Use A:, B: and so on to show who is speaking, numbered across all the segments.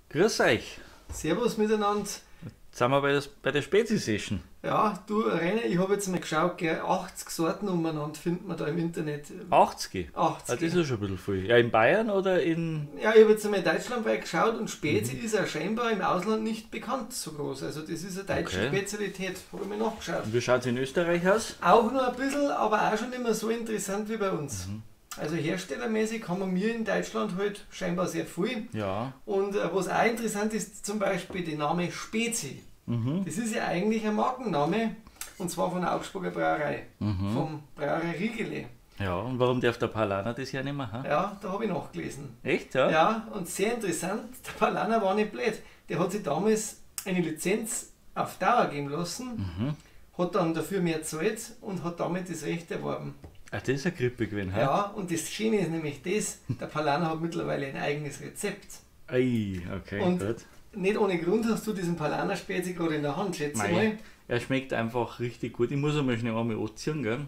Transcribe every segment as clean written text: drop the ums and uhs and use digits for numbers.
A: Grüß euch.
B: Servus miteinander.
A: Jetzt sind wir bei der Spezi-Session.
B: Ja, du Rainer, ich habe jetzt mal geschaut, gell, 80 Sorten umeinander findet man da im Internet.
A: 80?
B: 80.
A: Ah, das ist ja schon ein bisschen viel. Ja, in Bayern oder in...
B: Ja, ich habe jetzt einmal deutschlandweit geschaut und Spezi ist ja scheinbar im Ausland nicht bekannt so groß. Also das ist eine deutsche Spezialität, habe ich mir nachgeschaut.
A: Und wie schaut es in Österreich aus?
B: Auch nur ein bisschen, aber auch schon nicht mehr so interessant wie bei uns. Also herstellermäßig haben wir in Deutschland halt scheinbar sehr viel.
A: Ja.
B: Und was auch interessant ist, zum Beispiel der Name Spezi. Das ist ja eigentlich ein Markenname, und zwar von der Augsburger Brauerei, vom Brauerei Riegele.
A: Ja, und warum darf der Paulaner das ja nicht machen?
B: Ja, da habe ich nachgelesen.
A: Echt, ja?
B: Ja, und sehr interessant, der Paulaner war nicht blöd. Der hat sich damals eine Lizenz auf Dauer geben lassen, hat dann dafür mehr gezahlt und hat damit das Recht erworben.
A: Ah, das ist eine Grippe gewesen, ha?
B: Ja, und das Schöne ist nämlich das, der Paulaner hat mittlerweile ein eigenes Rezept.
A: Ei, okay,
B: Und
A: gut.
B: nicht ohne Grund hast du diesen Paulaner Spezi gerade in der Hand, schätze ich mal.
A: Er schmeckt einfach richtig gut. Ich muss einmal schnell einmal anziehen, gell?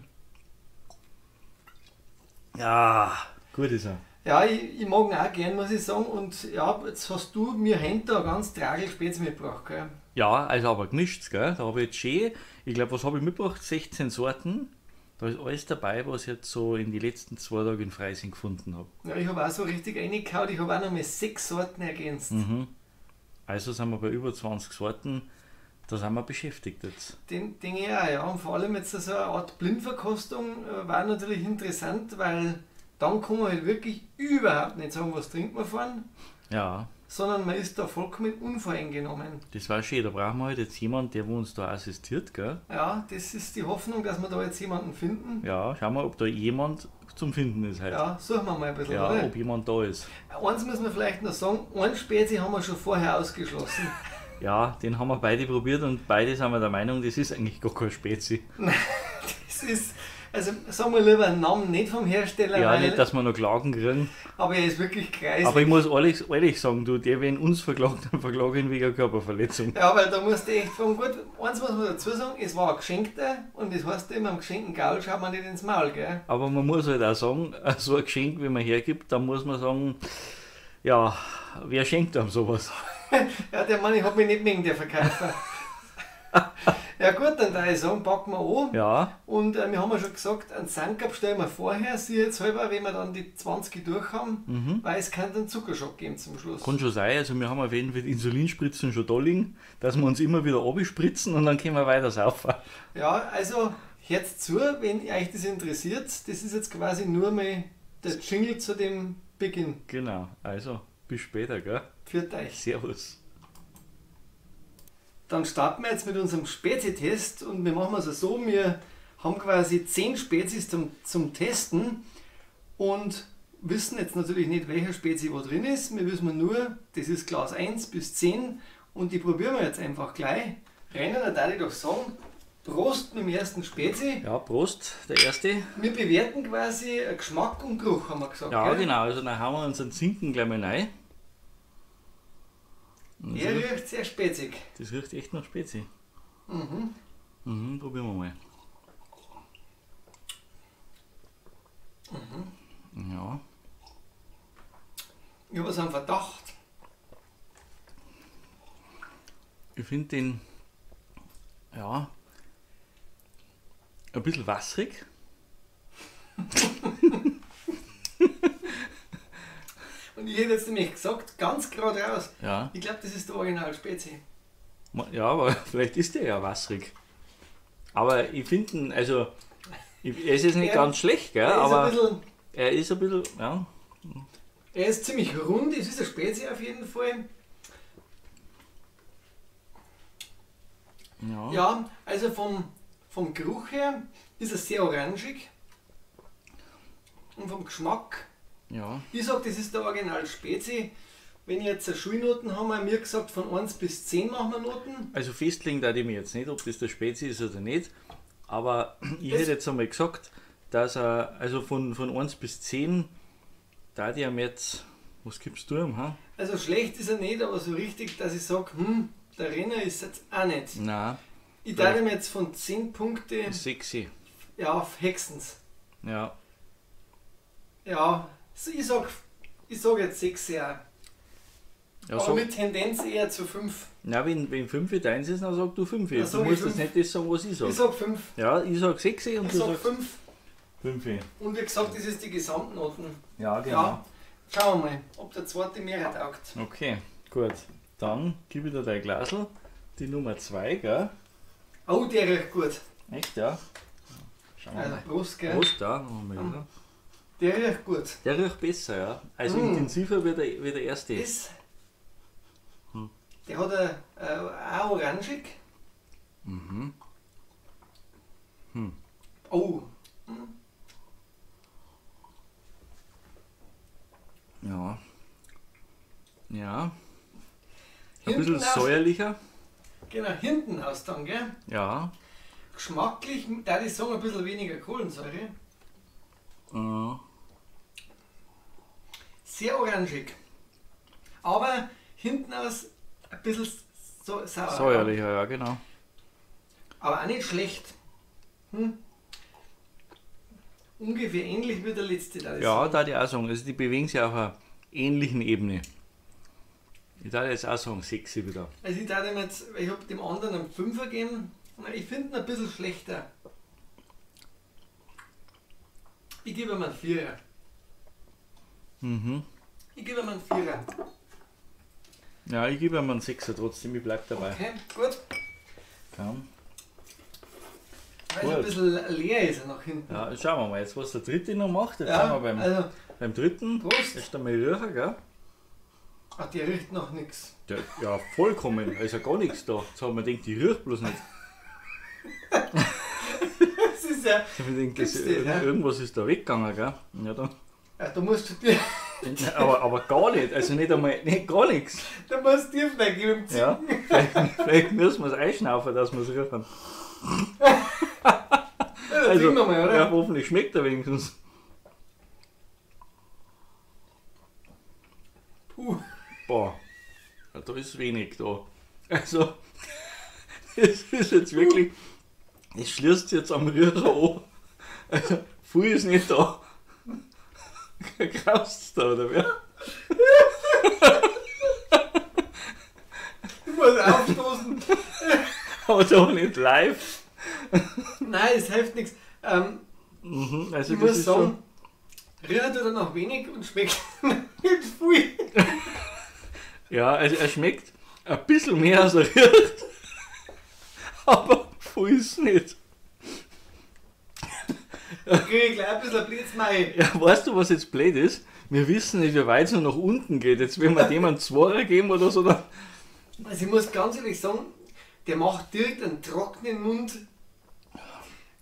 A: Ja, gut ist er.
B: Ja, ich mag ihn auch gern, muss ich sagen. Und ja, jetzt hast du mir heute da ganz Tragel Spezi mitgebracht, gell?
A: Ja, also aber gemischt, gell? Da habe ich jetzt schön, ich glaube, was habe ich mitgebracht? 16 Sorten. Da ist alles dabei, was ich jetzt so in den letzten 2 Tagen in Freising gefunden habe.
B: Ja, ich habe auch so richtig reingehauen. Ich habe auch noch mal 6 Sorten ergänzt.
A: Also sind wir bei über 20 Sorten. Da sind wir beschäftigt jetzt.
B: Den Dinge auch, ja. Und vor allem jetzt so eine Art Blindverkostung war natürlich interessant, weil dann kann man halt wirklich überhaupt nicht sagen, was trinkt man vorn,
A: Ja,
B: sondern man ist da vollkommen unvoreingenommen.
A: das war schön. Da brauchen wir halt jetzt jemanden, der uns da assistiert, gell?
B: Ja, das ist die Hoffnung, dass wir da jetzt jemanden finden.
A: Ja, schauen wir, ob da jemand zum Finden ist heute.
B: Ja, suchen wir mal ein bisschen,
A: Ja,
B: oder?
A: ob jemand da ist.
B: Eins müssen wir vielleicht noch sagen, einen Spezi haben wir schon vorher ausgeschlossen.
A: Ja, den haben wir beide probiert und beide sind wir der Meinung, das ist eigentlich gar kein Spezi.
B: Das ist, also sagen wir lieber einen Namen nicht vom Hersteller,
A: Ja,
B: weil,
A: nicht, dass wir noch Klagen kriegen.
B: aber er ist wirklich kreisig.
A: Aber ich muss ehrlich sagen, du, der, wenn uns verklagt, dann verklage ich ihn wegen Körperverletzung.
B: Ja, weil da musst du echt fragen, gut, eins muss man dazu sagen, es war ein Geschenkter und das heißt immer, am geschenkten Gaul schaut man nicht ins Maul, gell?
A: Aber man muss halt auch sagen, so ein Geschenk, wie man hergibt, dann muss man sagen, ja, wer schenkt einem sowas?
B: Ja, der Mann, ich hab mich nicht wegen der Verkäufer. Ja gut, dann da ich sagen, packen wir an.
A: Ja,
B: Und wir haben ja schon gesagt, einen Sankab stellen wir vorher, sie jetzt halber, wenn wir dann die 20 durch haben, weil es kann einen Zuckerschock geben zum Schluss.
A: kann schon sein. Also wir haben auf jeden Fall die Insulinspritzen schon da liegen, dass wir uns immer wieder abspritzen und dann können wir weiter saufen.
B: Ja, also hört zu, wenn euch das interessiert. Das ist jetzt quasi nur mal der Jingle zu dem Beginn.
A: Genau, also bis später, gell?
B: Für euch.
A: Servus.
B: Dann starten wir jetzt mit unserem Spezi-Test und wir machen es so, wir haben quasi 10 Spezis zum Testen und wissen jetzt natürlich nicht, welcher Spezi wo drin ist. Wir wissen nur, das ist Glas 1 bis 10 und die probieren wir jetzt einfach gleich. Rainer, da darf ich doch sagen, Prost mit dem ersten Spezi.
A: Ja, Prost, der erste.
B: Wir bewerten quasi Geschmack und Geruch, haben wir gesagt.
A: Ja,
B: gell?
A: genau, also dann hauen wir unseren Zinken gleich mal rein.
B: Der riecht sehr spezig.
A: Das riecht echt nach Spezi. Probieren wir mal. Ja,
B: Ich habe so einen Verdacht.
A: ich finde den, ja, ein bisschen wasserig.
B: Und ich hätte jetzt nämlich gesagt, ganz gerade raus,
A: Ja,
B: ich glaube, das ist der Original Spezi.
A: ja, aber vielleicht ist der ja wasserig. Aber ich finde ihn, also, er ist jetzt nicht
B: Er-
A: ganz schlecht, gell,
B: Er ist
A: aber
B: ein bisschen,
A: er ist ein bisschen, ja,
B: er ist ziemlich rund, es ist ein Spezi auf jeden Fall.
A: ja,
B: Ja, also vom Geruch her ist er sehr orangig. Und vom Geschmack,
A: ja.
B: ich sage, das ist der Original Spezi. Wenn ich jetzt eine Schulnoten haben, haben wir gesagt, von 1 bis 10 machen wir Noten.
A: Also festlegen da ich mir jetzt nicht, ob das der Spezi ist oder nicht, aber ich
B: Das-
A: hätte jetzt einmal gesagt, dass er, also von 1 bis 10, da die ihm jetzt, was gibst du ihm, ha?
B: Also schlecht ist er nicht, aber so richtig, dass ich sage, der Renner ist jetzt auch nicht.
A: Nein,
B: Ich teile ihm jetzt von 10 Punkte
A: 6.
B: ja, auf Hexens.
A: Ja,
B: Ja, so ich sag jetzt 6 Jahre.
A: Ja,
B: aber
A: sag,
B: mit Tendenz eher zu 5.
A: na, wenn 5 deins ist, dann sag du 5.
B: Dann
A: Du
B: sag ich
A: musst jetzt
B: 5.
A: nicht das sagen, was ich
B: Ich
A: sage.
B: sag 5.
A: Ja, ich sag 6 und
B: Ich
A: du
B: sag
A: sagst
B: 5.
A: 5.
B: Und wie gesagt, das ist die Gesamtnoten.
A: Ja, genau.
B: Ja, schauen wir mal, ob der zweite mehr taugt.
A: Okay, gut. Dann gib ich dir dein Glasl, die Nummer 2, gell?
B: Oh, der riecht gut.
A: Echt, ja? Schauen wir
B: Also
A: mal.
B: Prost, gell?
A: Prost, da. Machen wir wieder.
B: Der riecht gut.
A: Der riecht besser, ja. Also intensiver wie der erste.
B: Das, der hat auch orangig.
A: Mhm.
B: Oh,
A: Ja. Ja. Ein
B: Hinten
A: bisschen
B: aus-
A: säuerlicher.
B: genau, hinten aus dann, gell?
A: Ja.
B: Geschmacklich, da ich sagen, ein bisschen weniger Kohlensäure. Sehr orangig. Aber hinten aus ein bisschen sauer.
A: Säuerlicher, ja, genau.
B: Aber auch nicht schlecht. Ungefähr ähnlich wie der letzte. Da
A: Ja, da die auch sagen. Also die bewegen sich auf einer ähnlichen Ebene. Ich würde jetzt auch sagen 6 wieder.
B: Also ich dachte mir jetzt, ich habe dem anderen einen 5er gegeben. Ich finde ihn ein bisschen schlechter. Ich gebe ihm einen 4er.
A: Mhm.
B: Ich gebe ihm einen 4er.
A: Ja, ich gebe ihm einen 6er trotzdem, ich bleib dabei.
B: Okay, gut.
A: Komm.
B: Weil es ein bisschen leer ist nach hinten.
A: Ja, schauen wir mal jetzt, was der dritte noch macht. Jetzt
B: Ja,
A: sind wir
B: also,
A: beim dritten.
B: Prost.
A: Ist einmal Rücher, gell?
B: Ach, der riecht noch nichts.
A: Der, ja, vollkommen. Also gar nichts da. Jetzt haben wir gedacht, die riecht bloß nicht.
B: Das ist ja.
A: Ich habe gedacht,
B: Gibt's den, ja?
A: irgendwas ist da weggegangen, gell? Ja, dann.
B: Ja, da musst du dir.
A: Aber gar nicht. Also nicht einmal, nicht gar nichts.
B: Da musst du dir vielleicht geben.
A: Ja, vielleicht müssen wir es einschnaufen, dass wir es riechen.
B: Ja, trinken wir mal, oder?
A: Ja, hoffentlich schmeckt er wenigstens.
B: Puh.
A: Boah, ja, da ist wenig da. Also, es ist jetzt wirklich, es schließt jetzt am Rührer an. Also, viel ist nicht da. Graust da, oder wer?
B: Ich muss aufstoßen.
A: Aber da nicht live.
B: Nein, es hilft nichts.
A: Also,
B: Ich
A: das
B: muss
A: ist
B: sagen, riecht er noch wenig und schmeckt nicht viel.
A: ja, also er schmeckt ein bisschen mehr als er riecht. Aber viel ist nicht.
B: Da kriege ich gleich ein bisschen Blitzmei.
A: Ja, weißt du, was jetzt blöd ist? Wir wissen nicht, wie weit es noch nach unten geht. Jetzt, wenn wir dem einen Zweier geben oder so, dann.
B: Also ich muss ganz ehrlich sagen, der macht direkt einen trockenen Mund.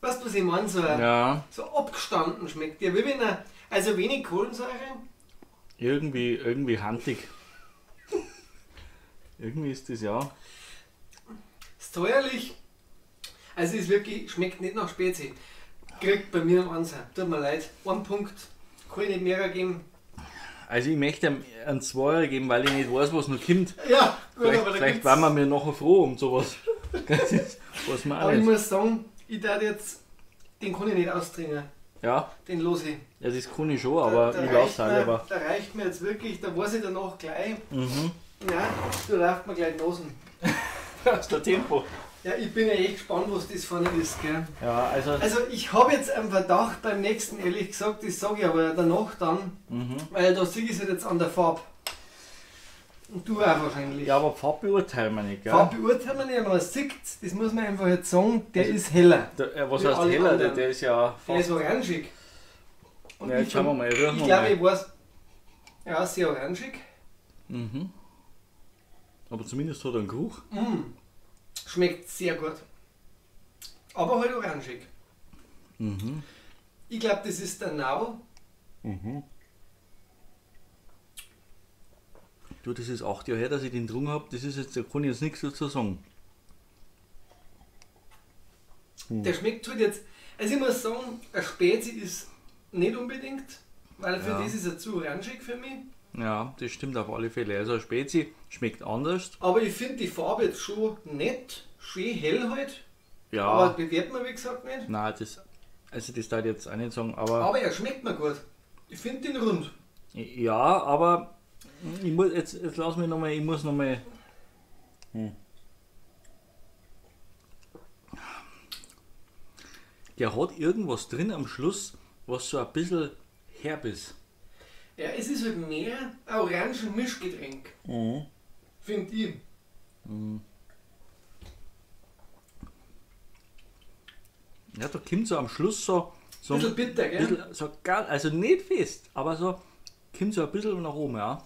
B: Weißt du, was ich meine? So,
A: Ja,
B: so abgestanden schmeckt der. Wie wenn er, also wenig Kohlensäure.
A: irgendwie handig. Irgendwie ist das ja.
B: Säuerlich. Also ist wirklich, schmeckt nicht nach Spezi. Kriegt bei mir einen Einser. Tut mir leid. 1 Punkt. Kann ich nicht mehr geben.
A: Also ich möchte ihm einen Zweier geben, weil ich nicht weiß, was noch kommt.
B: Ja, gut,
A: Vielleicht,
B: aber da
A: vielleicht
B: gibt's-
A: waren wir mir nachher froh um sowas. Das ist, was wir auch
B: Aber ich
A: nicht.
B: muss sagen, ich darf jetzt, den kann ich nicht austrinken.
A: Ja,
B: Den los ich.
A: ja, das kann ich schon, aber
B: Da
A: ich
B: reicht
A: lasse halt
B: mir-
A: aber.
B: Da reicht mir jetzt wirklich, da weiß ich danach gleich.
A: Mhm.
B: Ja, du läuft mir gleich losen.
A: Das ist der Tempo.
B: Ja, ich bin ja echt gespannt, was das vorne ist, gell?
A: Ja, also.
B: Also ich habe jetzt einen Verdacht beim nächsten, ehrlich gesagt, das sage ich aber danach dann,
A: Mhm.
B: weil da sehe ich es jetzt an der Farbe. Und du auch wahrscheinlich.
A: Ja, aber Farbe beurteilen wir nicht, gell?
B: Farbe beurteilen wir nicht, aber man sieht, das muss man einfach jetzt sagen, der ist heller.
A: Was
B: Wie
A: heißt
B: alle
A: heller? Der,
B: anderen.
A: der ist ja
B: Der ist
A: fast.
B: orangig. Und
A: Ja, jetzt schauen wir mal, rühren
B: ich
A: wir
B: glaube,
A: mal.
B: ich weiß, ja, sehr orangig.
A: Mhm. Aber zumindest hat er einen Geruch.
B: Schmeckt sehr gut. Aber halt orangig.
A: Mhm.
B: Ich glaube, das ist der Nau.
A: Mhm. Du, das ist 8 Jahre her, dass ich den getrunken habe. Das ist jetzt, da kann ich jetzt nichts dazu sagen.
B: Der schmeckt halt jetzt, also ich muss sagen, ein Spezi ist nicht unbedingt, weil für
A: Ja.
B: das ist er zu orangig für mich.
A: Ja, das stimmt auf alle Fälle. Also ein Spezi schmeckt anders.
B: Aber ich finde die Farbe jetzt schon nett, schön hell halt.
A: Ja.
B: Aber bewertet man wie gesagt nicht.
A: Nein, also das darf ich jetzt auch nicht sagen, aber
B: Aber er schmeckt mir gut. Ich finde den rund.
A: ja, aber Ich muss, jetzt lass mich nochmal, ich muss nochmal. Der hat irgendwas drin am Schluss, was so ein bisschen herb ist.
B: Ja, es ist halt mehr ein Orangen-Mischgetränk, finde ich.
A: Ja, da kommt so am Schluss so
B: Ein bisschen bitter, gell?
A: bisschen, so gar, also nicht fest, aber so kommt so ein bisschen nach oben, ja.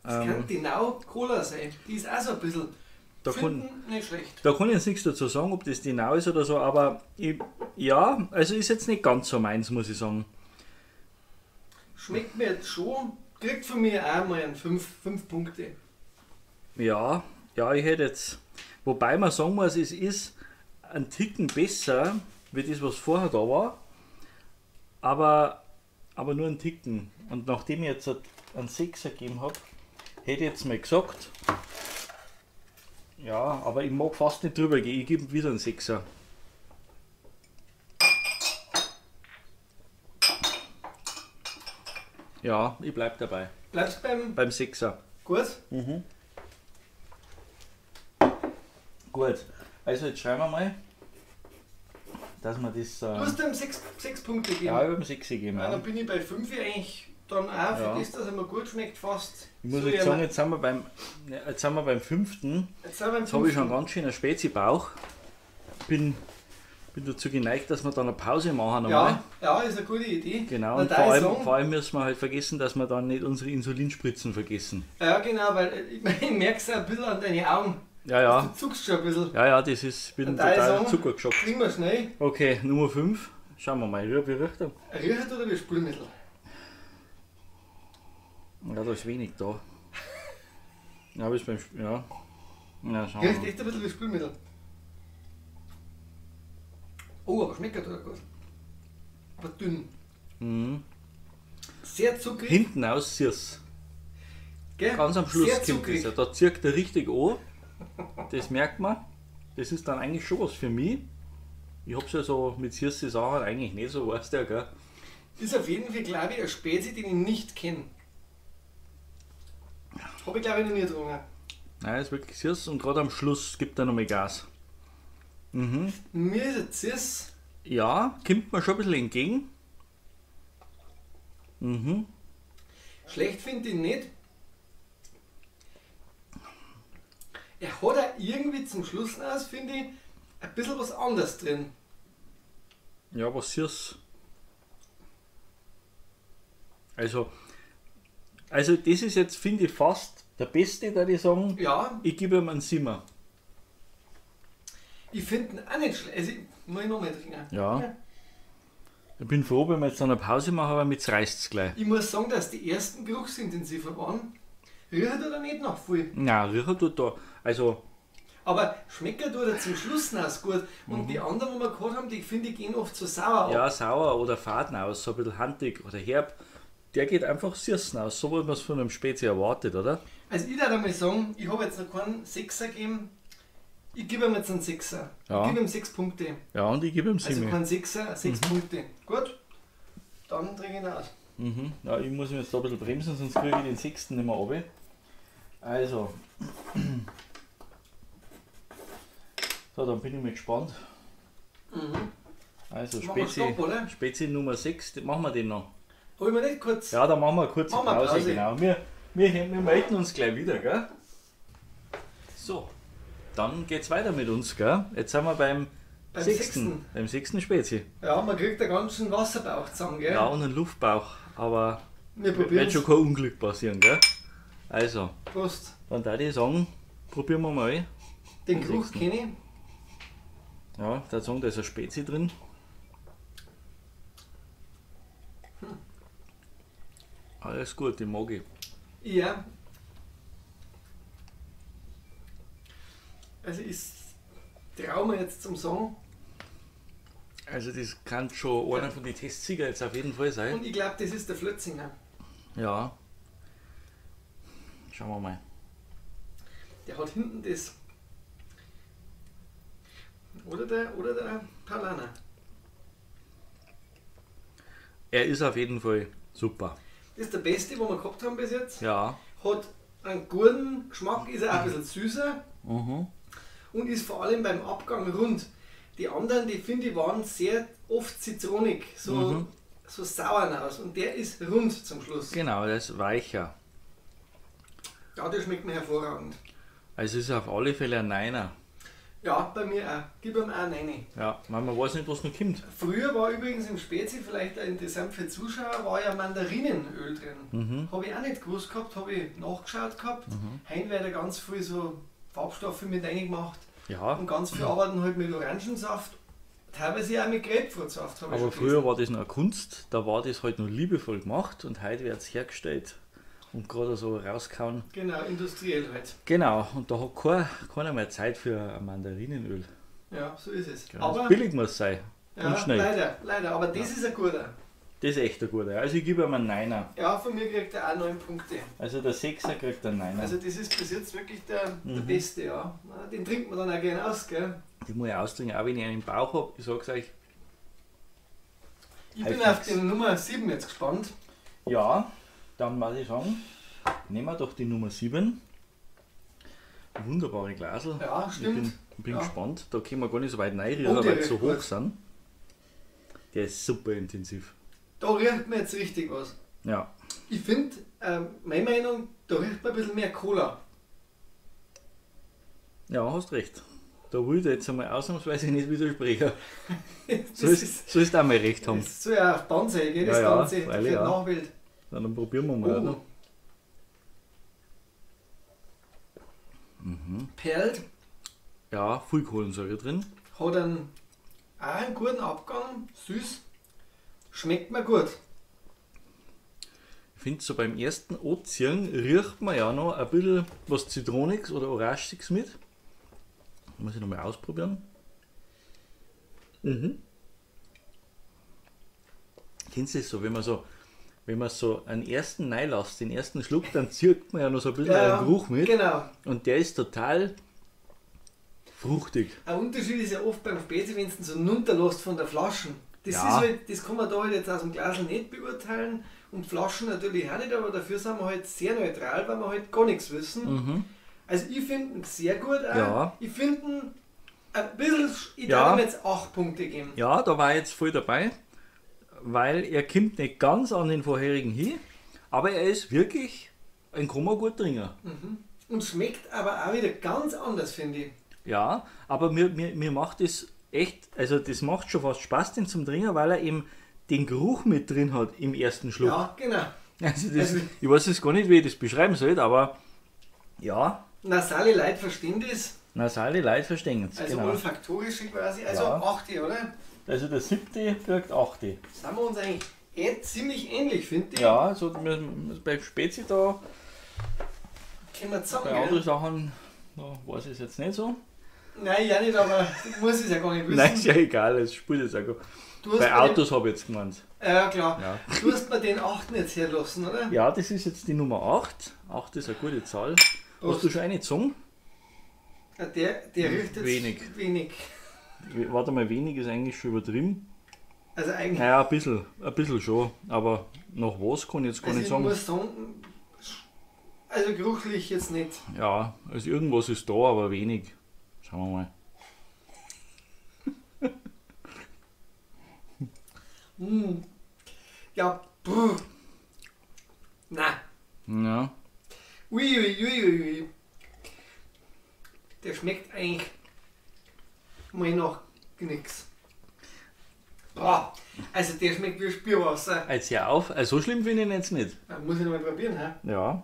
B: Das kann genau Cola sein. Die ist auch so ein bisschen.
A: Da
B: Finden nicht schlecht.
A: Da kann ich jetzt nichts dazu sagen, ob das die Nau ist oder so, aber ja, also ist jetzt nicht ganz so meins, muss ich sagen.
B: Schmeckt mir jetzt schon. Kriegt von mir auch mal einen 5 Punkte.
A: Ja, ich hätte jetzt, wobei man sagen muss, es ist ein Ticken besser, wie das, was vorher da war, aber nur ein Ticken. Und nachdem ich jetzt einen 6er gegeben habe, hätte ich jetzt mal gesagt, ja, aber ich mag fast nicht drüber gehen, ich gebe wieder einen 6er. Ja, ich bleib dabei.
B: Bleibst beim.
A: Beim 6er.
B: Gut?
A: Gut, also jetzt schauen wir mal, dass wir das.
B: Du hast ihm 6 Punkte gegeben.
A: Ja, ich habe ihm 6 gegeben.
B: Ja,
A: Ja.
B: dann bin ich bei 5 eigentlich dann auch für
A: Ja.
B: das, dass er mir gut schmeckt, fast.
A: Ich muss
B: so
A: jetzt
B: wie
A: sagen,
B: er-
A: jetzt sind wir beim 5.
B: Jetzt sind wir beim
A: Jetzt habe ich schon
B: 5.
A: ganz schön einen Spezi-Bauch. Bin dazu geneigt, dass wir dann eine Pause machen.
B: Ja, ja, ist eine gute Idee.
A: Genau,
B: Dann
A: und
B: darf ich sagen-
A: vor allem müssen wir halt vergessen, dass wir dann nicht unsere Insulinspritzen vergessen.
B: Ja, genau, weil ich merke es ein bisschen an deinen Augen.
A: Ja,
B: Du zuckst schon ein bisschen.
A: ja, das ist, ich bin
B: Dann darf ich
A: total
B: sagen,
A: zuckergeschockt.
B: Kriegen wir schnell.
A: Okay, Nummer 5. Schauen wir mal, wie riecht er?
B: Riecht oder wie Spülmittel?
A: Ja, da ist wenig da. Ja, bis beim ja. Ja, schauen
B: Riecht
A: wir.
B: echt ein bisschen wie Spülmittel. Oh, aber schmeckt er gut. Aber dünn.
A: Mhm.
B: Sehr zuckrig.
A: Hinten aus süß.
B: Gell?
A: Ganz am Schluss
B: Sehr
A: kommt das.
B: zuckrig.
A: Ja, da zirkt er richtig an. Das merkt man. Das ist dann eigentlich schon was für mich. Ich hab's ja so mit süßen Sachen eigentlich nicht so, weißt du ja, gell?
B: Ist auf jeden Fall, glaube ich, ein Spezi, den ich nicht kenne. Habe ich, glaube ich, noch nie getrunken.
A: Nein, ist wirklich süß und gerade am Schluss gibt er nochmal Gas. Mhm.
B: Mir ist jetzt süß.
A: Ja, kommt mir schon ein bisschen entgegen. Mhm.
B: Schlecht finde ich nicht. Er hat auch irgendwie zum Schluss aus, finde ich, ein bisschen was anderes drin.
A: Ja, was süß. Also das ist jetzt, finde ich, fast der Beste, da ich sagen,
B: Ja,
A: ich gebe ihm einen 7er.
B: ich finde ihn auch nicht schlecht. Also, muss ich noch mal trinken.
A: Ja. Ich bin froh, wenn wir jetzt eine Pause machen, aber mit reißt es gleich.
B: Ich muss sagen, dass die ersten geruchsintensiver waren. Riecht er nicht nach viel.
A: Nein, riechen tut da. Also,
B: Aber schmeckt er tut er zum Schluss noch gut. Und die anderen, die wir gehabt haben, die finde ich gehen oft so sauer ab.
A: ja, sauer oder faden aus, so ein bisschen handig oder herb. Der geht einfach süß aus, so wie man es von einem Spezi erwartet, oder?
B: Also ich würde einmal sagen, ich habe jetzt noch keinen 6er gegeben. Ich gebe ihm jetzt einen 6er.
A: Ja.
B: Ich gebe ihm 6 Punkte.
A: Ja, und ich gebe ihm
B: Also
A: 7.
B: kein 6er, 6 Punkte. Gut, dann trinke ich ihn aus.
A: Mhm. Ja, ich muss mich jetzt da ein bisschen bremsen, sonst kriege ich den 6. nicht mehr runter. Also. So, dann bin ich mal gespannt. Also
B: Machen wir Stopp, oder?
A: Spezi Nummer 6, machen wir den noch.
B: Hol mir nicht kurz.
A: Ja, dann machen wir eine kurze
B: Machen wir
A: Pause,
B: Pause.
A: genau. Wir melden uns gleich wieder, gell? So, dann geht's weiter mit uns, gell? Jetzt sind wir beim
B: Beim
A: 6.
B: sechsten.
A: Beim 6. Spezi.
B: Ja, man kriegt einen ganzen Wasserbauch zusammen, gell?
A: Ja, und einen Luftbauch, aber
B: Wir
A: wird
B: probieren
A: schon kein Unglück passieren, gell? Also,
B: Prost.
A: dann würde ich sagen, probieren wir mal.
B: Den
A: Den
B: Geruch
A: sechsten.
B: kenne ich.
A: Ja, da sagen, da ist ein Spezi drin. Alles gut, den mag ich.
B: Ja. Also ich traue mir jetzt zum Sagen.
A: Also das kann schon einer von den Testsieger jetzt auf jeden Fall sein.
B: Und ich glaube, das ist der Flötzinger.
A: Ja. Schauen wir mal.
B: Der hat hinten das. Oder der Paulaner.
A: Er ist auf jeden Fall super.
B: Das ist der beste, den wir gehabt haben bis jetzt.
A: Ja.
B: Hat einen guten Geschmack, ist auch ein bisschen süßer
A: Mhm.
B: und ist vor allem beim Abgang rund. Die anderen, die finde ich, waren sehr oft zitronig, so sauer aus. Und der ist rund zum Schluss.
A: Genau, der ist weicher.
B: Ja, der schmeckt mir hervorragend.
A: Also es ist auf alle Fälle ein Neiner.
B: Ja, bei mir auch. Gib ihm auch eine.
A: Ja, weil man weiß nicht, was noch kommt.
B: Früher war übrigens im Spezi, vielleicht auch interessant für Zuschauer, war ja Mandarinenöl drin. Habe ich auch nicht gewusst gehabt, habe ich nachgeschaut gehabt. Heute wird ja ganz viel so Farbstoffe mit reingemacht
A: Ja,
B: und ganz viel arbeiten halt mit Orangensaft, teilweise auch mit Grapefruitsaft. habe ich
A: aber
B: schon
A: früher
B: gelesen.
A: war das noch eine Kunst, da war das halt noch liebevoll gemacht und heute wird es hergestellt und gerade so rauskauen.
B: Genau, industriell halt.
A: Genau, und da hat keiner mehr Zeit für ein Mandarinenöl.
B: Ja, so ist es.
A: Genau,
B: Aber
A: das billig muss sein und
B: ja,
A: schnell.
B: leider, aber das ist ein guter.
A: Das ist echt ein guter. Also ich gebe ihm einen Neiner.
B: Ja, von mir kriegt er auch 9 Punkte.
A: Also der Sechser kriegt einen Neiner.
B: Also das ist bis jetzt wirklich der beste, ja. Den trinkt man dann auch gerne aus, gell?
A: Die muss ich austrinken, auch wenn ich einen im Bauch habe. Ich sag's euch.
B: Ich bin
A: Halt
B: auf
A: nix.
B: den Nummer 7 jetzt gespannt.
A: Ja, dann muss ich sagen, nehmen wir doch die Nummer 7. Wunderbare Glasel.
B: Ja, stimmt.
A: Ich bin
B: Ja.
A: gespannt. Da können wir gar nicht so weit reinrühren,
B: Oh, der
A: weil sie so
B: riecht
A: hoch
B: gut.
A: sind. Der ist super intensiv.
B: Da riecht mir jetzt richtig was.
A: Ja.
B: Ich finde, meine Meinung, da riecht man ein bisschen mehr Cola.
A: Ja, hast recht. Da will ich dir jetzt einmal ausnahmsweise nicht widersprechen.
B: Das
A: So ist auch mal recht haben.
B: das soll ja auf Band sein, gell, das
A: Ja, ja,
B: Ganze, für
A: freilich,
B: die
A: ja.
B: Nachwelt.
A: Na, dann probieren wir mal. Oder?
B: Perlt,
A: Ja, viel Kohlensäure drin.
B: hat auch einen guten Abgang, süß, schmeckt mir gut.
A: Ich finde, so beim ersten Anziehen riecht man ja noch ein bisschen was Zitroniges oder Orangiges mit. Muss ich nochmal ausprobieren. Kennst du das so, wenn man so einen ersten reinlässt, den ersten Schluck, dann zirkt man ja noch so ein bisschen einen Geruch mit.
B: Genau.
A: Und der ist total fruchtig.
B: Ein Unterschied ist ja oft beim Spezi, wenn du so runterlässt von der Flaschen. Das,
A: Ja.
B: ist halt, das kann man da halt jetzt aus dem Glas nicht beurteilen und Flaschen natürlich auch nicht, aber dafür sind wir halt sehr neutral, weil wir halt gar nichts wissen. Also ich finde ihn sehr gut auch.
A: Ja.
B: Ich finde ihn ein bisschen, ich
A: Ja.
B: darf ihm jetzt 8 Punkte geben.
A: Ja, da war ich jetzt voll dabei, weil er kommt nicht ganz an den vorherigen hin, aber er ist wirklich ein gut Trinker.
B: Und schmeckt aber auch wieder ganz anders, finde ich.
A: Ja, aber mir macht das echt, also das macht schon fast Spaß, den zum Trinken, weil er eben den Geruch mit drin hat im ersten Schluck.
B: Ja, genau.
A: Also das,
B: Also-
A: ich weiß jetzt gar nicht, wie ich das beschreiben soll, aber ja,
B: Nasale Leute verstehen das,
A: nasale Leute verstehen es.
B: also
A: Genau.
B: olfaktorische quasi, also
A: Ja.
B: 8, oder?
A: Also der 7. kriegt 8.
B: Sind wir uns eigentlich ziemlich ähnlich, finde ich.
A: Ja, also beim Spezi da,
B: Können wir zusammen,
A: bei
B: gell?
A: anderen Sachen, da weiß ich es jetzt nicht so.
B: Nein, ja nicht, aber ich muss es ja gar nicht wissen.
A: Nein, ist ja egal, es spielt jetzt auch gar.
B: Du hast
A: Bei
B: mir
A: Autos habe ich jetzt gemeint.
B: ja, klar.
A: Ja.
B: Du hast mir den 8. jetzt herlassen, oder?
A: Ja, das ist jetzt die Nummer 8. 8 ist eine gute Zahl. Hast du schon eine Zunge?
B: Ja, der riecht jetzt
A: Wenig. Warte mal, wenig ist eigentlich schon übertrieben.
B: Also eigentlich,
A: Naja, ein bisschen schon. Aber nach was kann ich jetzt gar
B: also
A: nicht
B: ich
A: sagen.
B: muss sagen, also geruchlich jetzt nicht.
A: Ja, also irgendwas ist da, aber wenig. Schauen wir mal.
B: Ja, puh. Na,
A: Ja,
B: ui. Der schmeckt eigentlich mal nach nix. Boah, also der schmeckt wie Spürwasser.
A: jetzt hör auf. Also so schlimm finde ich ihn jetzt nicht.
B: Muss ich noch mal probieren, hä?
A: Ja.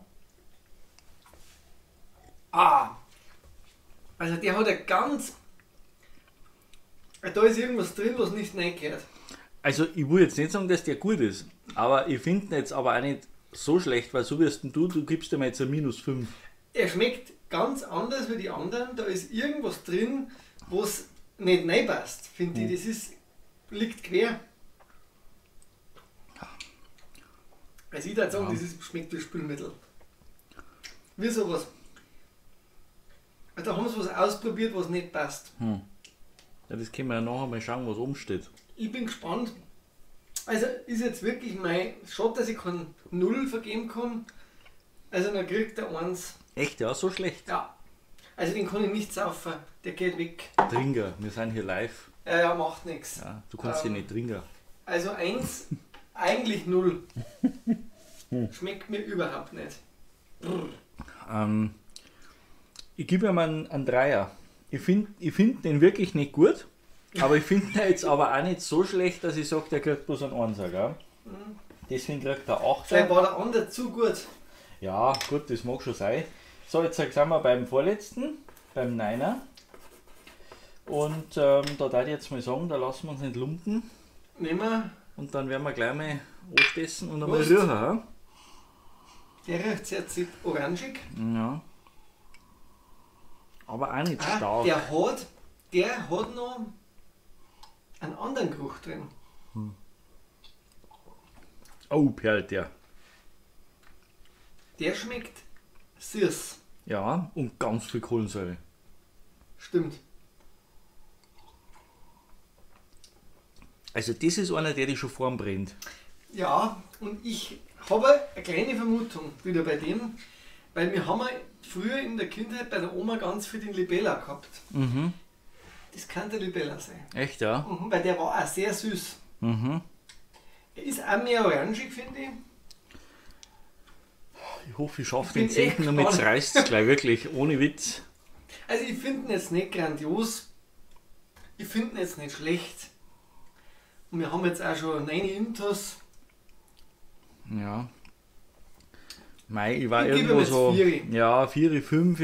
B: Also der hat ja ganz... Da ist irgendwas drin, was nicht reingehört.
A: Also ich will jetzt nicht sagen, dass der gut ist. Aber ich finde ihn jetzt aber auch nicht so schlecht, weil so wie es du gibst ihm jetzt ein -5.
B: Er schmeckt ganz anders wie die anderen. Da ist irgendwas drin, was nicht reinpasst, finde ich. Das ist, liegt quer. Also ich würde sagen, das ist, schmeckt wie Spülmittel. Wie sowas. Da haben sie was ausprobiert, was nicht passt.
A: Ja, das können wir ja nachher mal schauen, was oben steht.
B: Ich bin gespannt, Also ist jetzt wirklich mein Shot, dass ich keinen 0 vergeben kann. Also dann kriegt er 1.
A: Echt, ja, so schlecht.
B: Ja. Also den kann ich nicht saufen. Der geht weg.
A: Trinker, wir sind hier live.
B: Ja, macht nichts.
A: Ja, du kannst hier nicht trinken.
B: Also 1, eigentlich 0. Schmeckt mir überhaupt nicht.
A: Ich gebe ihm einen Dreier. Ich find den wirklich nicht gut, aber ich finde ihn jetzt aber auch nicht so schlecht, dass ich sage, der kriegt bloß einen Einser. Gell? Deswegen kriegt er 8.
B: Vielleicht war der andere zu gut.
A: Ja, gut, das mag schon sein. So, jetzt sind wir beim vorletzten, beim Neiner. Und da darf ich jetzt mal sagen, da lassen wir uns nicht lumpen.
B: Nehmen wir.
A: Und dann werden wir gleich mal anstessen und einmal
B: Prost.
A: rühren.
B: Der riecht sehr orangig.
A: Ja. Aber auch nicht stark.
B: Der hat noch einen anderen Geruch drin.
A: Oh, perlt der.
B: Der schmeckt süß.
A: Ja, und ganz viel Kohlensäure.
B: Stimmt.
A: Also das ist einer, der dich schon vorn brennt.
B: Ja, und ich habe eine kleine Vermutung wieder bei dem, weil wir haben früher in der Kindheit bei der Oma ganz viel den Libella gehabt.
A: Mhm.
B: Das kann der Libella sein.
A: Echt, ja?
B: Weil der war auch sehr süß.
A: Mhm.
B: Er ist auch mehr orangig, finde ich.
A: Ich hoffe, ich schaffe
B: Ich
A: den
B: bin echt
A: 10. damit es
B: gespannt.
A: reißt gleich wirklich, ohne Witz.
B: Also ich finde ihn jetzt nicht grandios. Ich finde ihn jetzt nicht schlecht. Und wir haben jetzt auch schon 9 Intos.
A: Ja. Mei, ich war
B: Ich gebe
A: irgendwo
B: ihm jetzt
A: so.
B: 4.
A: Ja, 4, 5.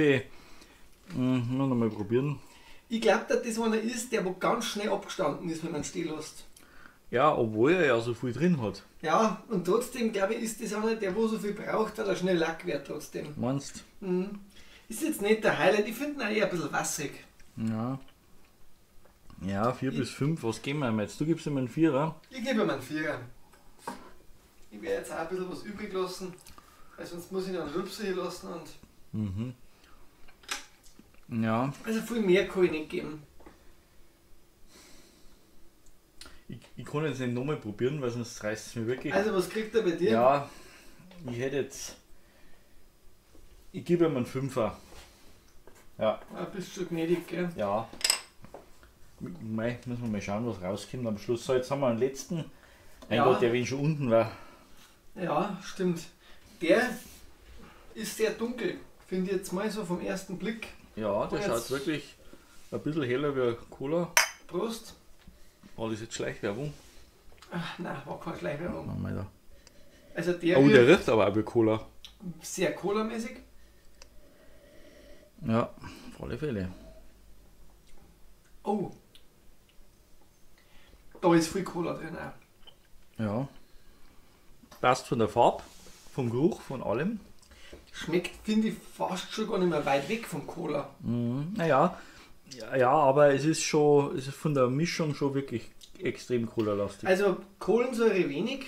A: Noch mal probieren.
B: Ich glaube, dass das einer ist, der wo ganz schnell abgestanden ist, wenn man ihn stehen lässt.
A: Ja, obwohl er ja so viel drin hat.
B: Ja, und trotzdem glaube ich, ist das einer, der wo so viel braucht, weil er schnell Lack wird trotzdem.
A: Meinst
B: Mhm. Ist jetzt nicht der Highlight, ich finde ihn auch eher ein bisschen wasserig.
A: Ja. Ja, 4 bis 5. Was geben wir ihm jetzt? Du gibst ihm einen 4er.
B: Ich gebe ihm einen 4er. Ich werde jetzt auch ein bisschen was übrig lassen, weil sonst muss ich noch einen Rülpser hier lassen. Und
A: Mhm. Ja,
B: also viel mehr kann ich nicht geben.
A: ich kann jetzt nicht nochmal probieren, weil sonst reißt es mir wirklich.
B: Also was kriegt er bei dir?
A: Ja, ich hätte jetzt. Ich gebe ihm einen 5er. Ja,
B: Ah, bist schon gnädig, gell?
A: ja. Mei, müssen wir mal schauen, was rauskommt am Schluss. So, jetzt haben wir einen letzten. Mein
B: Ja.
A: Gott, der wen schon unten war.
B: Ja, stimmt. Der ist sehr dunkel, finde ich jetzt mal so vom ersten Blick.
A: Ja, der
B: Und
A: schaut
B: jetzt-
A: wirklich ein bisschen heller wie Cola.
B: Prost.
A: War das jetzt Schleichwerbung?
B: Ach, nein, war keine Schleichwerbung.
A: Machen wir da.
B: Also der
A: Oh, der
B: riecht
A: riecht aber auch wie Cola.
B: sehr Cola-mäßig.
A: Ja, auf alle Fälle.
B: Oh. Da ist viel Cola drin auch.
A: Ja. Passt von der Farbe, vom Geruch, von allem.
B: Schmeckt, finde ich, fast schon gar nicht mehr weit weg vom Cola.
A: Naja, ja, aber es ist von der Mischung schon wirklich extrem Cola-lastig.
B: Also Kohlensäure wenig.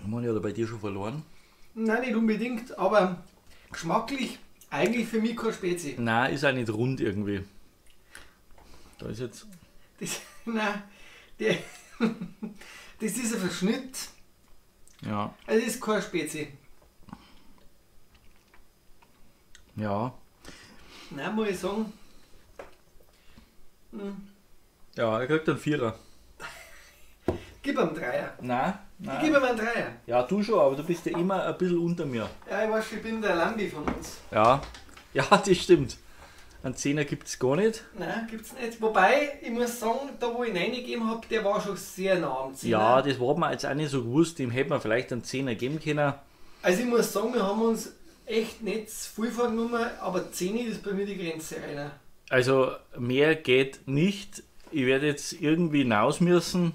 A: Man hat ja bei dir schon verloren.
B: Nein, nicht unbedingt, aber geschmacklich eigentlich für mich kein Spezi.
A: Nein, ist auch nicht rund irgendwie. Da ist jetzt.
B: Das, nein, der, das ist ein Verschnitt.
A: Ja,
B: Also das ist kein Spezi.
A: ja.
B: Nein, muss ich sagen.
A: Ja, er kriegt einen Vierer.
B: Gib ihm einen Dreier.
A: Nein,
B: Ich
A: nein.
B: gebe ihm einen Dreier.
A: Ja, du schon, aber du bist ja immer ein bisschen unter mir.
B: Ja, ich weiß, ich bin der Lambi von uns.
A: Ja, ja, das stimmt. Einen Zehner gibt es gar nicht.
B: Nein, gibt's nicht. Wobei, ich muss sagen, da wo ich ihn reingegeben habe, der war schon sehr nah am Zehner.
A: Ja, das war mir jetzt auch nicht so gewusst. Dem hätte man vielleicht einen Zehner geben können.
B: Also ich muss sagen, wir haben uns echt nicht zu viel vorgenommen, aber 10 ist bei mir die Grenze rein.
A: Also mehr geht nicht. Ich werde jetzt irgendwie hinaus müssen,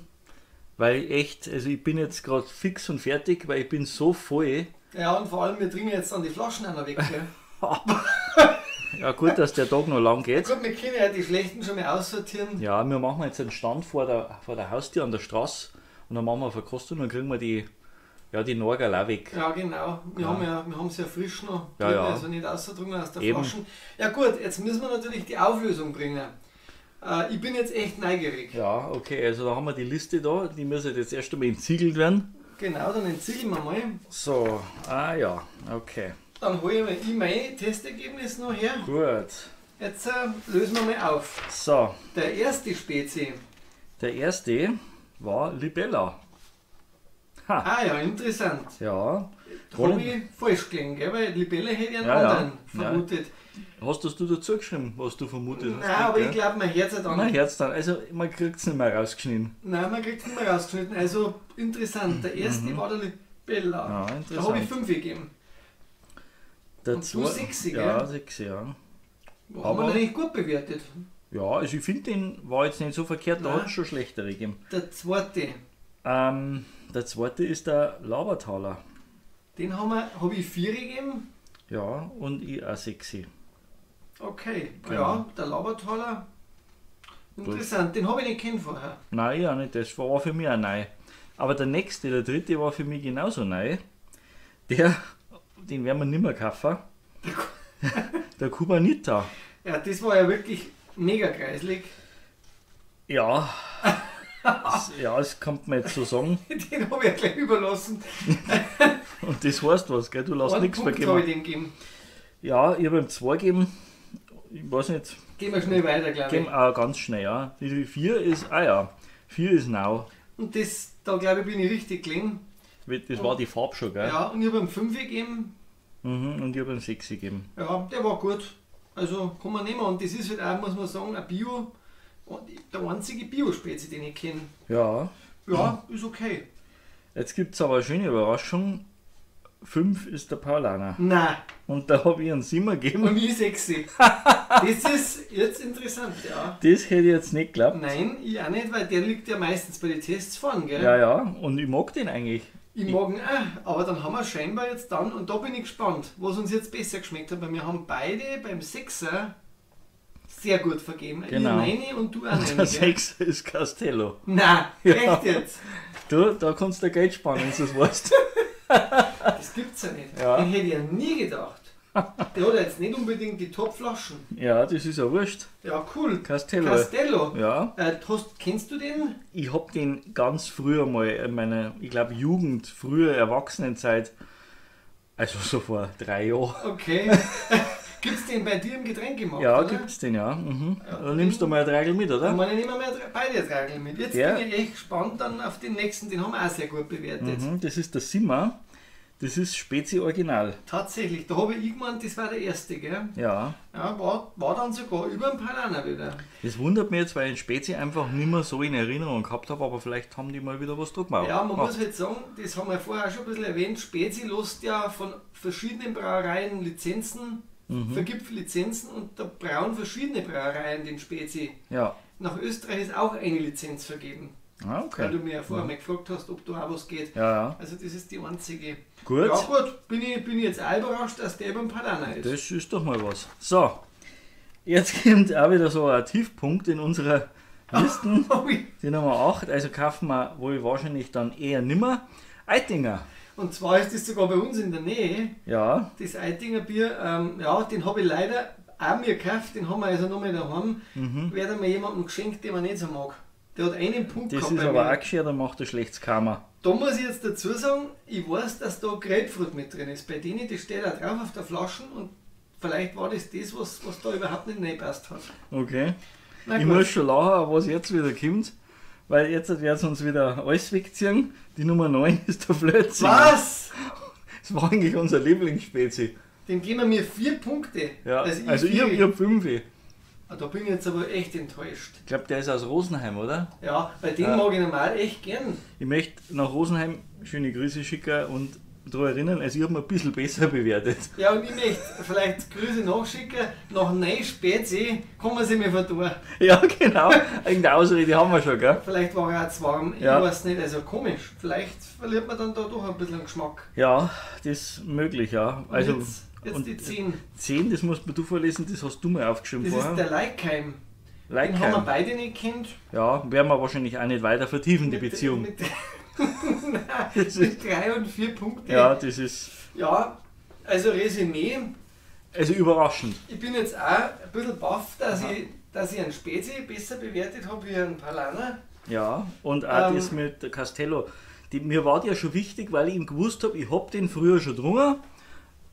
A: weil echt, also ich bin jetzt gerade fix und fertig, weil ich bin so voll.
B: Ja, und vor allem, wir trinken jetzt dann die Flaschen einer weg. Gell?
A: Ja gut, dass der Tag noch lang geht.
B: Gut, wir können ja die schlechten schon mal aussortieren.
A: Ja, wir machen jetzt einen Stand vor der Haustür an der Straße und dann machen wir eine Verkostung und dann kriegen wir die Norgal auch weg.
B: Ja, genau. Wir haben es ja frisch noch,
A: Ja, ja.
B: also nicht ausgedrungen aus der
A: Eben.
B: Flaschen. Ja gut, jetzt müssen wir natürlich die Auflösung bringen. Ich bin jetzt echt neugierig.
A: Ja, okay, also da haben wir die Liste da, die muss jetzt erst einmal entsiegelt werden.
B: Genau, dann entziegeln wir mal.
A: So, ja, okay.
B: Dann hole ich mein Testergebnis noch her.
A: Gut.
B: Jetzt lösen wir mal auf.
A: So,
B: Der erste Spezi.
A: der erste war Libella. Ha,
B: Ah ja, interessant.
A: ja.
B: Habe ich falsch gelegen, gell? Weil Libelle hätte ich einen
A: Ja, ja.
B: anderen vermutet.
A: Hast das du dazu geschrieben, was du vermutet hast?
B: Nein, aber ich
A: gell?
B: glaube, mein Herz hat
A: Mein
B: an.
A: Herz dann, also man kriegt es nicht mehr rausgeschnitten.
B: Nein, man kriegt es nicht mehr rausgeschnitten. Also interessant. Der erste war der Libella.
A: Ja,
B: Da habe ich
A: interessant.
B: 5 gegeben.
A: Der
B: Und du
A: zwei-
B: 6,
A: Ja,
B: gell?
A: 6, ja.
B: Haben
A: Aber-
B: wir eigentlich gut bewertet.
A: Ja, also ich finde, den war jetzt nicht so verkehrt, da
B: Nein.
A: hat es schon schlechtere gegeben.
B: Der zweite,
A: Der zweite ist der Laubertaler.
B: den habe ich 4 gegeben.
A: Ja, und ich auch 6.
B: Okay,
A: Genau.
B: ja, der Laubertaler. Interessant, den habe ich nicht kennt vorher.
A: Nein, ja nicht, das war für mich auch neu. Aber der nächste, der dritte, war für mich genauso neu. Den werden wir nicht mehr kaufen. Der Cubanita.
B: Ja, das war ja wirklich mega kreislig.
A: Ja. Das kann man jetzt so sagen.
B: Den habe ich ja gleich überlassen.
A: Und das heißt was, gell? Du lässt
B: Einen
A: nichts
B: Punkt habe ich
A: vergeben.
B: dem gegeben.
A: Ja, ich habe ihm 2 gegeben. Ich weiß nicht.
B: Gehen wir schnell weiter, glaube
A: Geben
B: ich.
A: auch ganz schnell, ja. Die 4 ist, 4 ist now.
B: Und das, da glaube ich, bin ich richtig gelegen.
A: Das war die Farbe schon, gell?
B: Ja, und ich habe ihm 5 gegeben.
A: Und ich habe ihm 6 gegeben.
B: Ja, der war gut. Also kann man nehmen. Und das ist halt auch, muss man sagen, ein Bio. Und der einzige Bio-Spezi, den ich kenne.
A: Ja.
B: Ja, ist okay.
A: Jetzt gibt es aber eine schöne Überraschung. 5 ist der Paulaner.
B: Nein,
A: Und da habe ich einen 7 gegeben.
B: und ich 6. Das ist jetzt interessant, ja.
A: Das hätte ich jetzt nicht geglaubt.
B: Nein, ich auch nicht, weil der liegt ja meistens bei den Tests vorn, gell?
A: Ja, ja. Und ich mag den eigentlich.
B: Ich mag ihn auch, aber dann haben wir scheinbar jetzt dann, und da bin ich gespannt, was uns jetzt besser geschmeckt hat, weil wir haben beide beim 6er sehr gut vergeben.
A: Genau.
B: Ich 9 und du auch 9,
A: Der
B: gell?
A: 6 ist Castello.
B: Nein,
A: Ja.
B: echt jetzt?
A: Du, da kannst du Geld sparen, wenn du das weißt.
B: Das gibt's ja nicht.
A: Ja.
B: Den hätte ich ja nie gedacht. Der hat jetzt nicht unbedingt die Top-Flaschen.
A: Ja, das ist ja wurscht.
B: Ja, cool.
A: Castello.
B: Castello.
A: Ja.
B: Kennst du den?
A: Ich habe den ganz früher mal in meiner, ich glaube, Jugend, frühe Erwachsenenzeit, also so vor 3 Jahren.
B: Okay. Gibt's den bei dir im Getränkemarkt,
A: Ja,
B: oder?
A: gibt's den, ja. Mhm.
B: Ja,
A: Da nimmst du mal ein Dreigel mit,
B: Ich
A: oder?
B: meine, nehmen wir beide Tragel mit. Jetzt
A: Ja.
B: bin ich echt gespannt dann auf den nächsten, den haben wir auch sehr gut bewertet.
A: Mhm, das ist der Simmer. Das ist Spezi Original.
B: Tatsächlich, da habe ich gemeint, das war der erste, gell?
A: Ja.
B: Ja, war dann sogar über ein Palaner wieder.
A: Das wundert mich jetzt, weil ich den Spezi einfach nicht mehr so in Erinnerung gehabt habe, aber vielleicht haben die mal wieder was drüber gemacht.
B: Ja, man muss halt sagen, das haben wir vorher auch schon ein bisschen erwähnt, Spezi lässt ja von verschiedenen Brauereien Lizenzen, vergibt Lizenzen und da brauen verschiedene Brauereien den Spezi.
A: Ja.
B: Nach Österreich ist auch eine Lizenz vergeben,
A: Ah,
B: weil du
A: okay.
B: mir ja vorher mal gefragt hast, ob da auch was geht.
A: Ja, ja.
B: Also das ist die einzige.
A: Gut.
B: Ja gut, bin ich jetzt auch überrascht, dass der beim Palaner ist.
A: Das ist doch mal was. So. Jetzt kommt auch wieder so ein Tiefpunkt in unserer Listen.
B: Ui.
A: Die Nummer 8. Also kaufen wir wohl wahrscheinlich dann eher nimmer. Eitinger.
B: Und zwar ist das sogar bei uns in der Nähe,
A: Ja.
B: das Eitinger Bier. Ja, den habe ich leider auch mir gekauft, den haben wir also noch mal daheim. Werde mir jemandem geschenkt, den man nicht so mag. Der hat einen Punkt
A: Das
B: gehabt
A: ist
B: bei
A: aber
B: mir.
A: auch gescheit, dann macht er schlechtes Karma.
B: Da muss ich jetzt dazu sagen, ich weiß, dass da Grapefruit mit drin ist. Bei denen, das steht auch drauf auf der Flasche und vielleicht war das das, was da überhaupt nicht reingepasst hat.
A: Okay.
B: Na
A: Ich
B: gut.
A: muss schon lachen, was jetzt wieder kommt. Weil jetzt werden sie uns wieder alles wegziehen. Die Nummer 9 ist der Flötzing.
B: Was?
A: Das war eigentlich unser Lieblingsspezi.
B: Den geben wir 4 Punkte.
A: Ja.
B: Also
A: Also ich
B: vier.
A: hab 5. Ich
B: Da bin ich jetzt aber echt enttäuscht.
A: glaube, der ist aus Rosenheim, oder?
B: Ja, bei dem
A: Ja.
B: mag ich normal echt gern.
A: Ich möchte nach Rosenheim schöne Grüße schicken und daran erinnern, also ich habe ihn ein bisschen besser bewertet.
B: Ja, und ich möchte vielleicht Grüße nachschicken. Nach 9 Spezi kommen sie mir vor.
A: Ja, genau. Irgendeine Ausrede haben wir schon, gell?
B: Vielleicht war er auch zu warm.
A: Ja.
B: Ich weiß nicht, also komisch. Vielleicht verliert man dann da doch ein bisschen Geschmack.
A: Ja, das ist möglich, ja.
B: Und
A: Also,
B: jetzt
A: und
B: die 10.
A: 10, das musst mir du vorlesen, das hast du mal aufgeschrieben
B: Das ist
A: vorher.
B: der Leikheim. Den haben wir
A: Leikheim.
B: beide nicht kennt.
A: Ja, werden wir wahrscheinlich auch nicht weiter vertiefen, die Beziehung.
B: Mit,
A: Das ist,
B: mit 3 und 4 Punkten.
A: ja, das ist.
B: Ja, also Resümee.
A: Also überraschend.
B: Ich bin jetzt auch ein bisschen baff, dass ich einen Spezi besser bewertet habe wie einen Palaner.
A: Ja, und auch das mit Castello. Mir war der schon wichtig, weil ich ihm gewusst habe, ich habe den früher schon getrunken,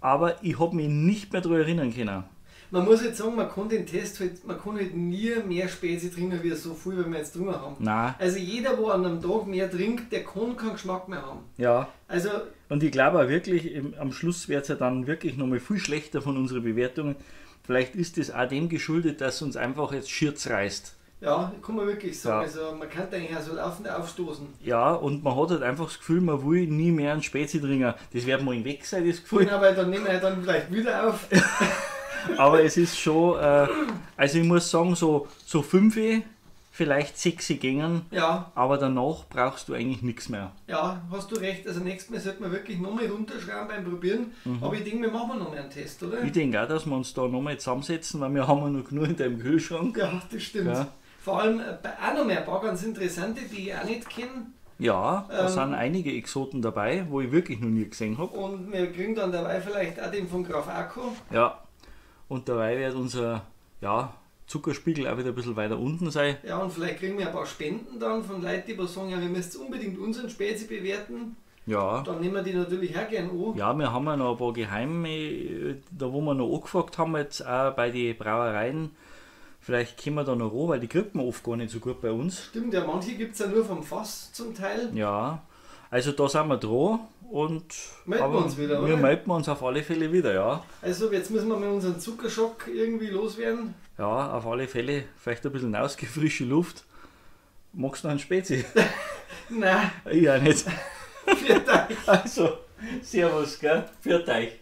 A: aber ich habe mich nicht mehr daran erinnern können.
B: Man muss jetzt sagen, man kann den Test halt, man kann halt nie mehr Spezi trinken, wie so viel, wie wir jetzt drungen haben.
A: Nein.
B: Also jeder, der an einem Tag mehr trinkt, der kann keinen Geschmack mehr haben.
A: Ja.
B: Also,
A: und ich glaube auch wirklich, am Schluss wird es ja dann wirklich nochmal viel schlechter von unseren Bewertungen. Vielleicht ist das auch dem geschuldet, dass uns einfach jetzt Schürz reißt.
B: ja, kann man wirklich sagen.
A: Ja.
B: Also man kann eigentlich auch so laufend aufstoßen.
A: Ja, und man hat halt einfach das Gefühl, man will nie mehr einen Spezi trinken. Das wird mal weg sein, das Gefühl.
B: Genau, weil dann nehmen wir dann vielleicht wieder auf.
A: Aber es ist schon, also ich muss sagen, so 5, vielleicht 6 gängen,
B: Ja,
A: aber danach brauchst du eigentlich nichts mehr.
B: ja, hast du recht. Also nächstes Mal sollten wir wirklich nochmal runterschrauben beim Probieren. Aber ich denke, wir machen noch mal einen Test, oder?
A: Ich denke auch, dass wir uns da nochmal zusammensetzen, weil wir haben ja noch genug in deinem Kühlschrank.
B: Ja, das stimmt.
A: Ja.
B: Vor allem auch noch mehr ein paar ganz interessante, die ich auch nicht kenne.
A: Ja, da sind einige Exoten dabei, wo ich wirklich noch nie gesehen habe.
B: Und wir kriegen dann dabei vielleicht auch den von Graf Akko.
A: Ja, und dabei wird unser Zuckerspiegel auch wieder ein bisschen weiter unten sein.
B: Ja, und vielleicht kriegen wir ein paar Spenden dann von Leuten, die sagen, ja, wir müssen unbedingt unseren Spezi bewerten.
A: Ja.
B: Dann nehmen wir die natürlich auch gerne an.
A: Ja, wir haben ja noch ein paar Geheime, da wo wir noch angefragt haben, jetzt auch bei den Brauereien. Vielleicht können wir da noch ran, weil die kriegt man oft gar nicht so gut bei uns.
B: Stimmt, ja, manche gibt es ja nur vom Fass zum Teil.
A: Ja, also da sind wir dran und
B: Melden wir uns wieder,
A: wir
B: oder?
A: melden uns auf alle Fälle wieder, ja.
B: Also jetzt müssen wir mal unseren Zuckerschock irgendwie loswerden.
A: Ja, auf alle Fälle, vielleicht ein bisschen rausgehen, frische Luft. Magst du noch einen Spezi?
B: Nein,
A: Ich auch nicht.
B: für euch.
A: Also, servus, gell? Für euch.